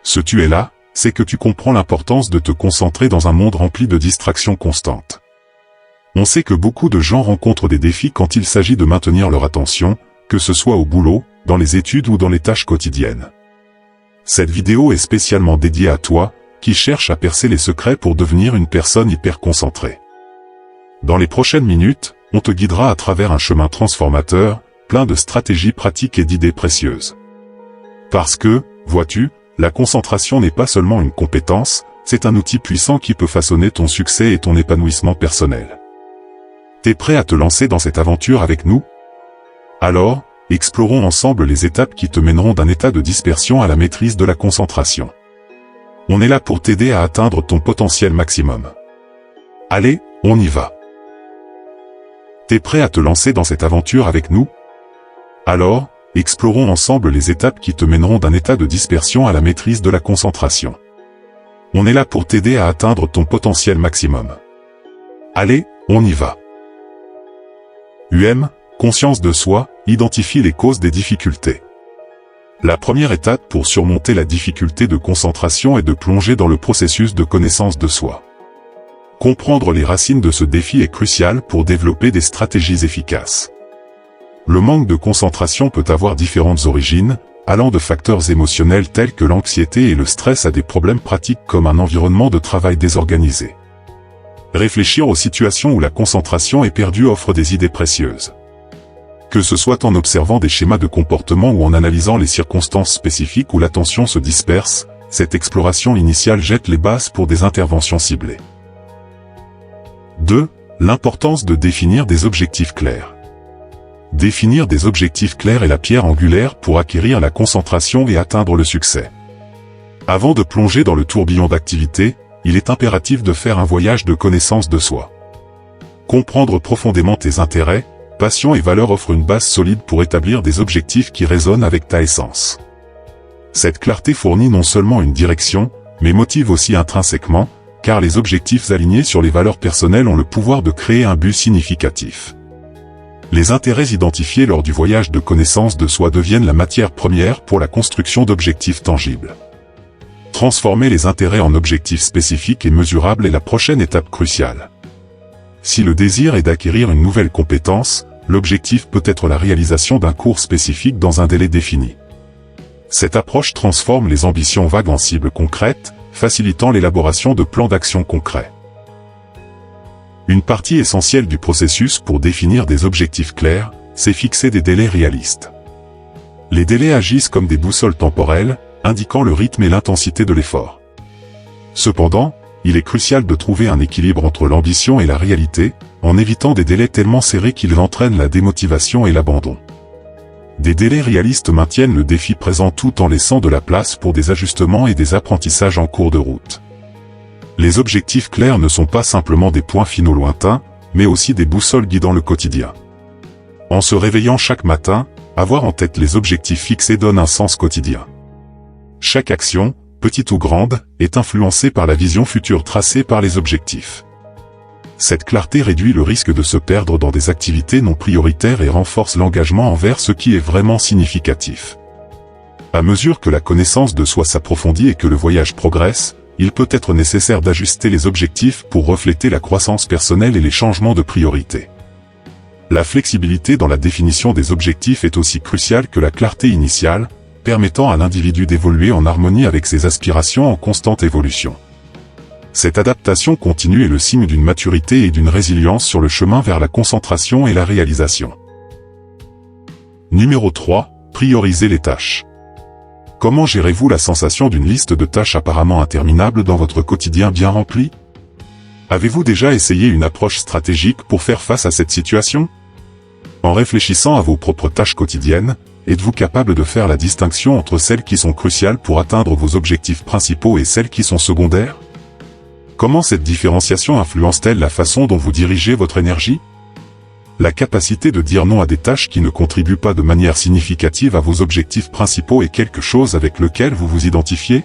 Ce tu es là, c'est que tu comprends l'importance de te concentrer dans un monde rempli de distractions constantes. On sait que beaucoup de gens rencontrent des défis quand il s'agit de maintenir leur attention, que ce soit au boulot, dans les études ou dans les tâches quotidiennes. Cette vidéo est spécialement dédiée à toi, qui cherche à percer les secrets pour devenir une personne hyper concentrée. Dans les prochaines minutes, on te guidera à travers un chemin transformateur, plein de stratégies pratiques et d'idées précieuses. Parce que, vois-tu, la concentration n'est pas seulement une compétence, c'est un outil puissant qui peut façonner ton succès et ton épanouissement personnel. T'es prêt à te lancer dans cette aventure avec nous? Alors, explorons ensemble les étapes qui te mèneront d'un état de dispersion à la maîtrise de la concentration. On est là pour t'aider à atteindre ton potentiel maximum. Allez, on y va. T'es prêt à te lancer dans cette aventure avec nous? Alors, explorons ensemble les étapes qui te mèneront d'un état de dispersion à la maîtrise de la concentration. On est là pour t'aider à atteindre ton potentiel maximum. Allez, on y va. Conscience de soi, identifie les causes des difficultés. La première étape pour surmonter la difficulté de concentration est de plonger dans le processus de connaissance de soi. Comprendre les racines de ce défi est crucial pour développer des stratégies efficaces. Le manque de concentration peut avoir différentes origines, allant de facteurs émotionnels tels que l'anxiété et le stress à des problèmes pratiques comme un environnement de travail désorganisé. Réfléchir aux situations où la concentration est perdue offre des idées précieuses. Que ce soit en observant des schémas de comportement ou en analysant les circonstances spécifiques où l'attention se disperse, cette exploration initiale jette les bases pour des interventions ciblées. 2. L'importance de définir des objectifs clairs. Définir des objectifs clairs est la pierre angulaire pour acquérir la concentration et atteindre le succès. Avant de plonger dans le tourbillon d'activités, il est impératif de faire un voyage de connaissance de soi. Comprendre profondément tes intérêts, passions et valeurs offre une base solide pour établir des objectifs qui résonnent avec ta essence. Cette clarté fournit non seulement une direction, mais motive aussi intrinsèquement, car les objectifs alignés sur les valeurs personnelles ont le pouvoir de créer un but significatif. Les intérêts identifiés lors du voyage de connaissance de soi deviennent la matière première pour la construction d'objectifs tangibles. Transformer les intérêts en objectifs spécifiques et mesurables est la prochaine étape cruciale. Si le désir est d'acquérir une nouvelle compétence, l'objectif peut être la réalisation d'un cours spécifique dans un délai défini. Cette approche transforme les ambitions vagues en cibles concrètes, facilitant l'élaboration de plans d'action concrets. Une partie essentielle du processus pour définir des objectifs clairs, c'est fixer des délais réalistes. Les délais agissent comme des boussoles temporelles, indiquant le rythme et l'intensité de l'effort. Cependant, il est crucial de trouver un équilibre entre l'ambition et la réalité, en évitant des délais tellement serrés qu'ils entraînent la démotivation et l'abandon. Des délais réalistes maintiennent le défi présent tout en laissant de la place pour des ajustements et des apprentissages en cours de route. Les objectifs clairs ne sont pas simplement des points finaux lointains, mais aussi des boussoles guidant le quotidien. En se réveillant chaque matin, avoir en tête les objectifs fixés donne un sens quotidien. Chaque action, petite ou grande, est influencée par la vision future tracée par les objectifs. Cette clarté réduit le risque de se perdre dans des activités non prioritaires et renforce l'engagement envers ce qui est vraiment significatif. À mesure que la connaissance de soi s'approfondit et que le voyage progresse, il peut être nécessaire d'ajuster les objectifs pour refléter la croissance personnelle et les changements de priorité. La flexibilité dans la définition des objectifs est aussi cruciale que la clarté initiale, permettant à l'individu d'évoluer en harmonie avec ses aspirations en constante évolution. Cette adaptation continue est le signe d'une maturité et d'une résilience sur le chemin vers la concentration et la réalisation. Numéro 3. Prioriser les tâches. Comment gérez-vous la sensation d'une liste de tâches apparemment interminable dans votre quotidien bien rempli? Avez-vous déjà essayé une approche stratégique pour faire face à cette situation? En réfléchissant à vos propres tâches quotidiennes, êtes-vous capable de faire la distinction entre celles qui sont cruciales pour atteindre vos objectifs principaux et celles qui sont secondaires? Comment cette différenciation influence-t-elle la façon dont vous dirigez votre énergie? La capacité de dire non à des tâches qui ne contribuent pas de manière significative à vos objectifs principaux est quelque chose avec lequel vous vous identifiez?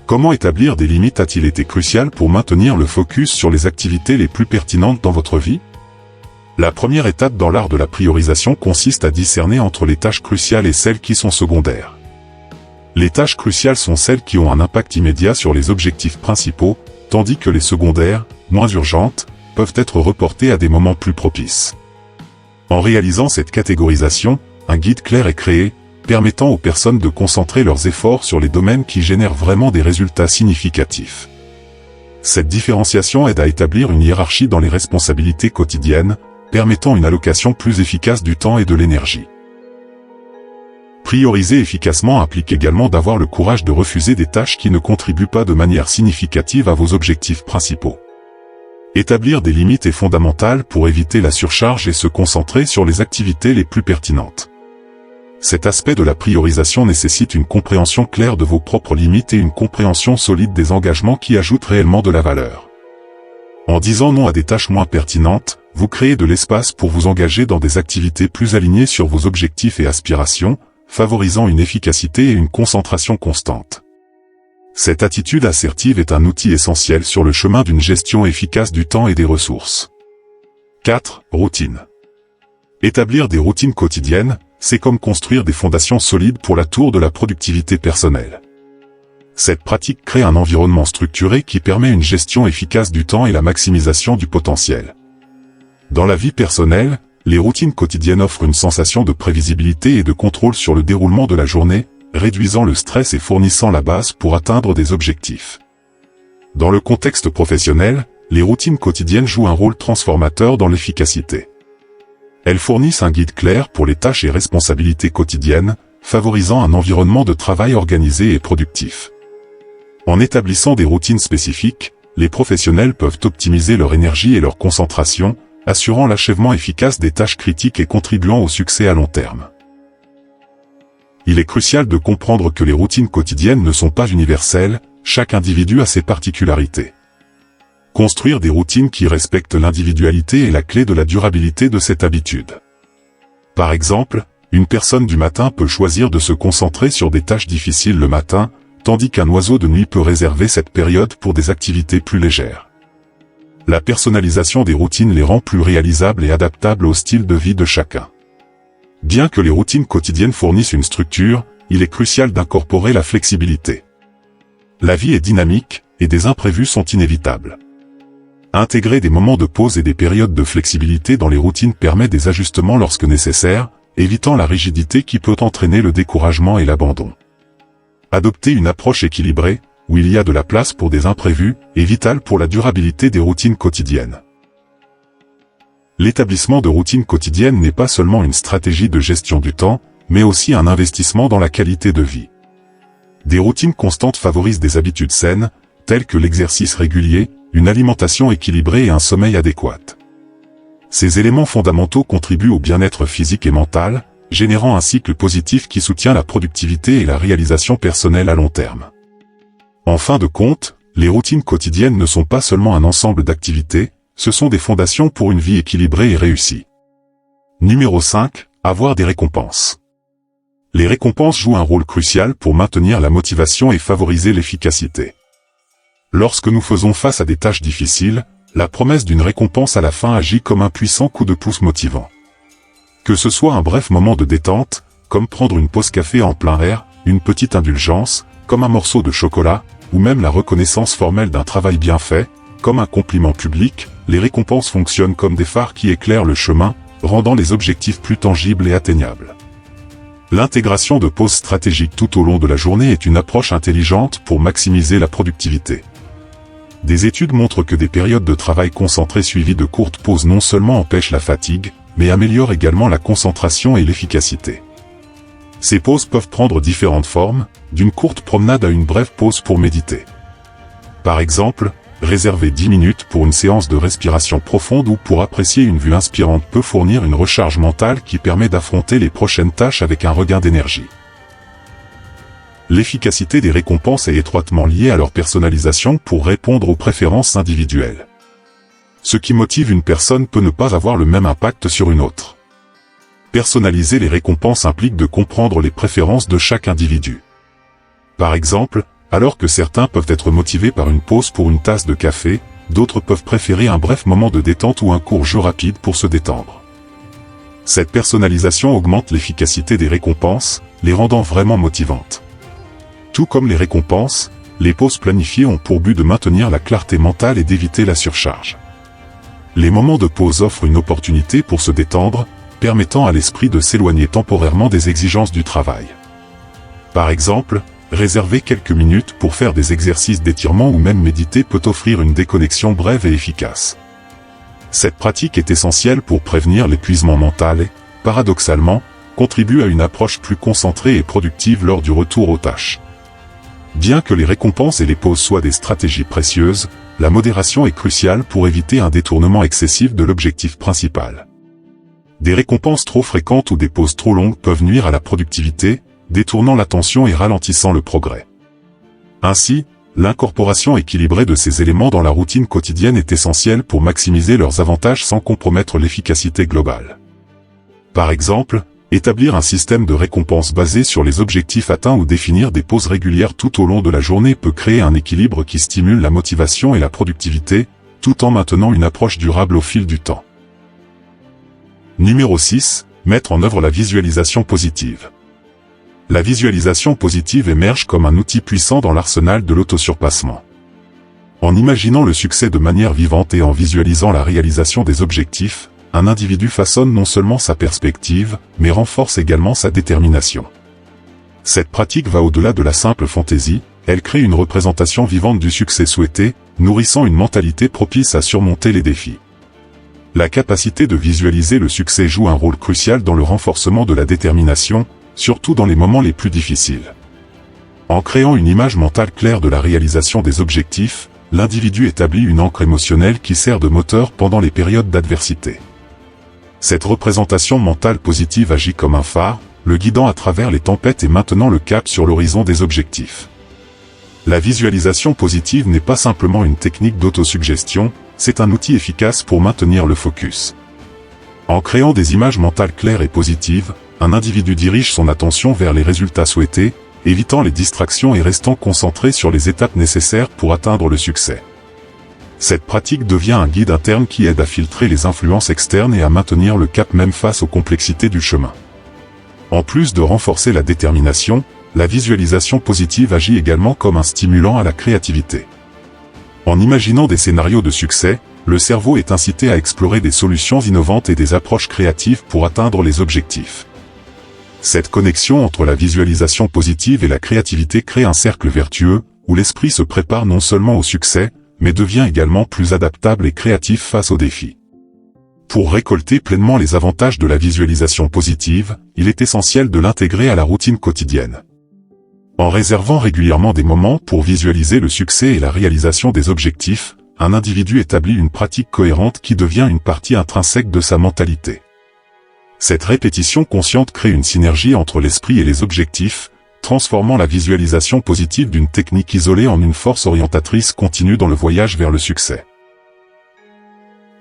Comment établir des limites a-t-il été crucial pour maintenir le focus sur les activités les plus pertinentes dans votre vie? La première étape dans l'art de la priorisation consiste à discerner entre les tâches cruciales et celles qui sont secondaires. Les tâches cruciales sont celles qui ont un impact immédiat sur les objectifs principaux, tandis que les secondaires, moins urgentes, peuvent être reportées à des moments plus propices. En réalisant cette catégorisation, un guide clair est créé, permettant aux personnes de concentrer leurs efforts sur les domaines qui génèrent vraiment des résultats significatifs. Cette différenciation aide à établir une hiérarchie dans les responsabilités quotidiennes, permettant une allocation plus efficace du temps et de l'énergie. Prioriser efficacement implique également d'avoir le courage de refuser des tâches qui ne contribuent pas de manière significative à vos objectifs principaux. Établir des limites est fondamental pour éviter la surcharge et se concentrer sur les activités les plus pertinentes. Cet aspect de la priorisation nécessite une compréhension claire de vos propres limites et une compréhension solide des engagements qui ajoutent réellement de la valeur. En disant non à des tâches moins pertinentes, vous créez de l'espace pour vous engager dans des activités plus alignées sur vos objectifs et aspirations, favorisant une efficacité et une concentration constante. Cette attitude assertive est un outil essentiel sur le chemin d'une gestion efficace du temps et des ressources. 4. Routine. Établir des routines quotidiennes, c'est comme construire des fondations solides pour la tour de la productivité personnelle. Cette pratique crée un environnement structuré qui permet une gestion efficace du temps et la maximisation du potentiel. Dans la vie personnelle, les routines quotidiennes offrent une sensation de prévisibilité et de contrôle sur le déroulement de la journée, réduisant le stress et fournissant la base pour atteindre des objectifs. Dans le contexte professionnel, les routines quotidiennes jouent un rôle transformateur dans l'efficacité. Elles fournissent un guide clair pour les tâches et responsabilités quotidiennes, favorisant un environnement de travail organisé et productif. En établissant des routines spécifiques, les professionnels peuvent optimiser leur énergie et leur concentration, assurant l'achèvement efficace des tâches critiques et contribuant au succès à long terme. Il est crucial de comprendre que les routines quotidiennes ne sont pas universelles, chaque individu a ses particularités. Construire des routines qui respectent l'individualité est la clé de la durabilité de cette habitude. Par exemple, une personne du matin peut choisir de se concentrer sur des tâches difficiles le matin, tandis qu'un oiseau de nuit peut réserver cette période pour des activités plus légères. La personnalisation des routines les rend plus réalisables et adaptables au style de vie de chacun. Bien que les routines quotidiennes fournissent une structure, il est crucial d'incorporer la flexibilité. La vie est dynamique, et des imprévus sont inévitables. Intégrer des moments de pause et des périodes de flexibilité dans les routines permet des ajustements lorsque nécessaire, évitant la rigidité qui peut entraîner le découragement et l'abandon. Adopter une approche équilibrée, où il y a de la place pour des imprévus, est vital pour la durabilité des routines quotidiennes. L'établissement de routines quotidiennes n'est pas seulement une stratégie de gestion du temps, mais aussi un investissement dans la qualité de vie. Des routines constantes favorisent des habitudes saines, telles que l'exercice régulier, une alimentation équilibrée et un sommeil adéquat. Ces éléments fondamentaux contribuent au bien-être physique et mental, générant un cycle positif qui soutient la productivité et la réalisation personnelle à long terme. En fin de compte, les routines quotidiennes ne sont pas seulement un ensemble d'activités, ce sont des fondations pour une vie équilibrée et réussie. Numéro 5. Avoir des récompenses. Les récompenses jouent un rôle crucial pour maintenir la motivation et favoriser l'efficacité. Lorsque nous faisons face à des tâches difficiles, la promesse d'une récompense à la fin agit comme un puissant coup de pouce motivant. Que ce soit un bref moment de détente, comme prendre une pause café en plein air, une petite indulgence, comme un morceau de chocolat, ou même la reconnaissance formelle d'un travail bien fait, comme un compliment public, les récompenses fonctionnent comme des phares qui éclairent le chemin, rendant les objectifs plus tangibles et atteignables. L'intégration de pauses stratégiques tout au long de la journée est une approche intelligente pour maximiser la productivité. Des études montrent que des périodes de travail concentrées suivies de courtes pauses non seulement empêchent la fatigue, mais améliorent également la concentration et l'efficacité. Ces pauses peuvent prendre différentes formes, d'une courte promenade à une brève pause pour méditer. Par exemple, réserver 10 minutes pour une séance de respiration profonde ou pour apprécier une vue inspirante peut fournir une recharge mentale qui permet d'affronter les prochaines tâches avec un regain d'énergie. L'efficacité des récompenses est étroitement liée à leur personnalisation pour répondre aux préférences individuelles. Ce qui motive une personne peut ne pas avoir le même impact sur une autre. Personnaliser les récompenses implique de comprendre les préférences de chaque individu. Par exemple, alors que certains peuvent être motivés par une pause pour une tasse de café, d'autres peuvent préférer un bref moment de détente ou un court jeu rapide pour se détendre. Cette personnalisation augmente l'efficacité des récompenses, les rendant vraiment motivantes. Tout comme les récompenses, les pauses planifiées ont pour but de maintenir la clarté mentale et d'éviter la surcharge. Les moments de pause offrent une opportunité pour se détendre, permettant à l'esprit de s'éloigner temporairement des exigences du travail. Par exemple, réserver quelques minutes pour faire des exercices d'étirement ou même méditer peut offrir une déconnexion brève et efficace. Cette pratique est essentielle pour prévenir l'épuisement mental et, paradoxalement, contribue à une approche plus concentrée et productive lors du retour aux tâches. Bien que les récompenses et les pauses soient des stratégies précieuses, la modération est cruciale pour éviter un détournement excessif de l'objectif principal. Des récompenses trop fréquentes ou des pauses trop longues peuvent nuire à la productivité, détournant l'attention et ralentissant le progrès. Ainsi, l'incorporation équilibrée de ces éléments dans la routine quotidienne est essentielle pour maximiser leurs avantages sans compromettre l'efficacité globale. Par exemple, établir un système de récompense basé sur les objectifs atteints ou définir des pauses régulières tout au long de la journée peut créer un équilibre qui stimule la motivation et la productivité, tout en maintenant une approche durable au fil du temps. Numéro 6. Mettre en œuvre la visualisation positive. La visualisation positive émerge comme un outil puissant dans l'arsenal de l'autosurpassement. En imaginant le succès de manière vivante et en visualisant la réalisation des objectifs, un individu façonne non seulement sa perspective, mais renforce également sa détermination. Cette pratique va au-delà de la simple fantaisie, elle crée une représentation vivante du succès souhaité, nourrissant une mentalité propice à surmonter les défis. La capacité de visualiser le succès joue un rôle crucial dans le renforcement de la détermination, surtout dans les moments les plus difficiles. En créant une image mentale claire de la réalisation des objectifs, l'individu établit une ancre émotionnelle qui sert de moteur pendant les périodes d'adversité. Cette représentation mentale positive agit comme un phare, le guidant à travers les tempêtes et maintenant le cap sur l'horizon des objectifs. La visualisation positive n'est pas simplement une technique d'autosuggestion, c'est un outil efficace pour maintenir le focus. En créant des images mentales claires et positives, un individu dirige son attention vers les résultats souhaités, évitant les distractions et restant concentré sur les étapes nécessaires pour atteindre le succès. Cette pratique devient un guide interne qui aide à filtrer les influences externes et à maintenir le cap même face aux complexités du chemin. En plus de renforcer la détermination, la visualisation positive agit également comme un stimulant à la créativité. En imaginant des scénarios de succès, le cerveau est incité à explorer des solutions innovantes et des approches créatives pour atteindre les objectifs. Cette connexion entre la visualisation positive et la créativité crée un cercle vertueux, où l'esprit se prépare non seulement au succès, mais devient également plus adaptable et créatif face aux défis. Pour récolter pleinement les avantages de la visualisation positive, il est essentiel de l'intégrer à la routine quotidienne. En réservant régulièrement des moments pour visualiser le succès et la réalisation des objectifs, un individu établit une pratique cohérente qui devient une partie intrinsèque de sa mentalité. Cette répétition consciente crée une synergie entre l'esprit et les objectifs, transformant la visualisation positive d'une technique isolée en une force orientatrice continue dans le voyage vers le succès.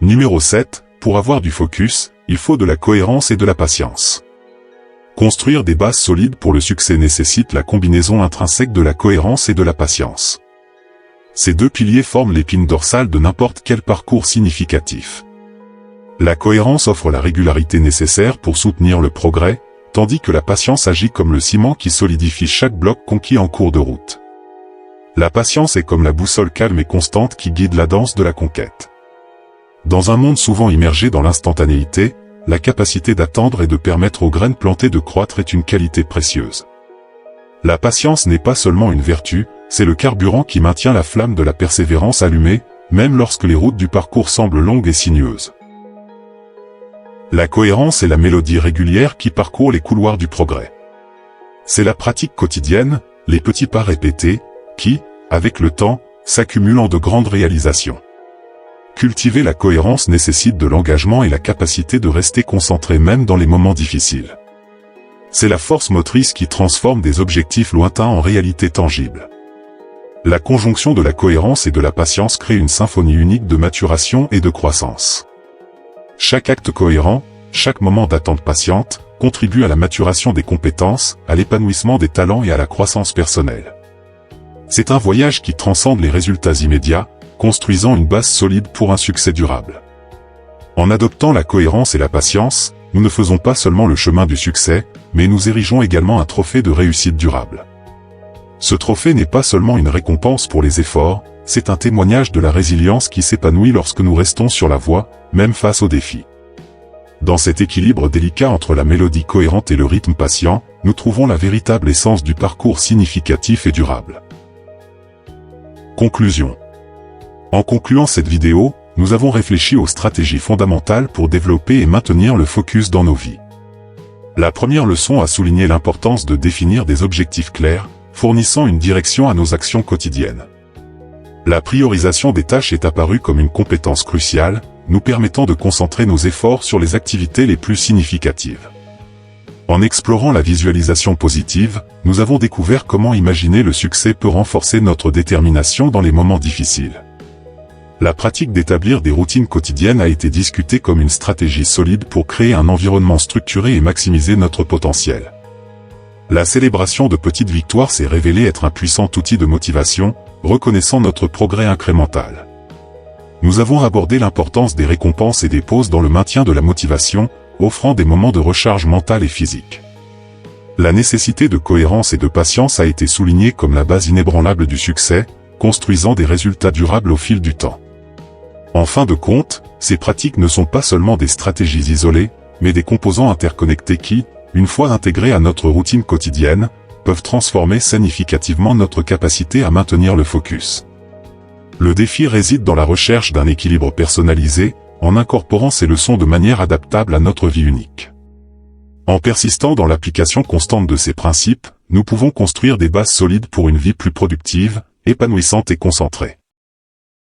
Numéro 7. Pour avoir du focus, il faut de la cohérence et de la patience. Construire des bases solides pour le succès nécessite la combinaison intrinsèque de la cohérence et de la patience. Ces deux piliers forment l'épine dorsale de n'importe quel parcours significatif. La cohérence offre la régularité nécessaire pour soutenir le progrès, tandis que la patience agit comme le ciment qui solidifie chaque bloc conquis en cours de route. La patience est comme la boussole calme et constante qui guide la danse de la conquête. Dans un monde souvent immergé dans l'instantanéité, la capacité d'attendre et de permettre aux graines plantées de croître est une qualité précieuse. La patience n'est pas seulement une vertu, c'est le carburant qui maintient la flamme de la persévérance allumée, même lorsque les routes du parcours semblent longues et sinueuses. La cohérence est la mélodie régulière qui parcourt les couloirs du progrès. C'est la pratique quotidienne, les petits pas répétés, qui, avec le temps, s'accumulent en de grandes réalisations. Cultiver la cohérence nécessite de l'engagement et la capacité de rester concentré même dans les moments difficiles. C'est la force motrice qui transforme des objectifs lointains en réalité tangibles. La conjonction de la cohérence et de la patience crée une symphonie unique de maturation et de croissance. Chaque acte cohérent, chaque moment d'attente patiente, contribue à la maturation des compétences, à l'épanouissement des talents et à la croissance personnelle. C'est un voyage qui transcende les résultats immédiats, construisant une base solide pour un succès durable. En adoptant la cohérence et la patience, nous ne faisons pas seulement le chemin du succès, mais nous érigeons également un trophée de réussite durable. Ce trophée n'est pas seulement une récompense pour les efforts, c'est un témoignage de la résilience qui s'épanouit lorsque nous restons sur la voie, même face aux défis. Dans cet équilibre délicat entre la mélodie cohérente et le rythme patient, nous trouvons la véritable essence du parcours significatif et durable. Conclusion. En concluant cette vidéo, nous avons réfléchi aux stratégies fondamentales pour développer et maintenir le focus dans nos vies. La première leçon a souligné l'importance de définir des objectifs clairs, fournissant une direction à nos actions quotidiennes. La priorisation des tâches est apparue comme une compétence cruciale, nous permettant de concentrer nos efforts sur les activités les plus significatives. En explorant la visualisation positive, nous avons découvert comment imaginer le succès peut renforcer notre détermination dans les moments difficiles. La pratique d'établir des routines quotidiennes a été discutée comme une stratégie solide pour créer un environnement structuré et maximiser notre potentiel. La célébration de petites victoires s'est révélée être un puissant outil de motivation, reconnaissant notre progrès incrémental. Nous avons abordé l'importance des récompenses et des pauses dans le maintien de la motivation, offrant des moments de recharge mentale et physique. La nécessité de cohérence et de patience a été soulignée comme la base inébranlable du succès, construisant des résultats durables au fil du temps. En fin de compte, ces pratiques ne sont pas seulement des stratégies isolées, mais des composants interconnectés qui, une fois intégrés à notre routine quotidienne, peuvent transformer significativement notre capacité à maintenir le focus. Le défi réside dans la recherche d'un équilibre personnalisé, en incorporant ces leçons de manière adaptable à notre vie unique. En persistant dans l'application constante de ces principes, nous pouvons construire des bases solides pour une vie plus productive, épanouissante et concentrée.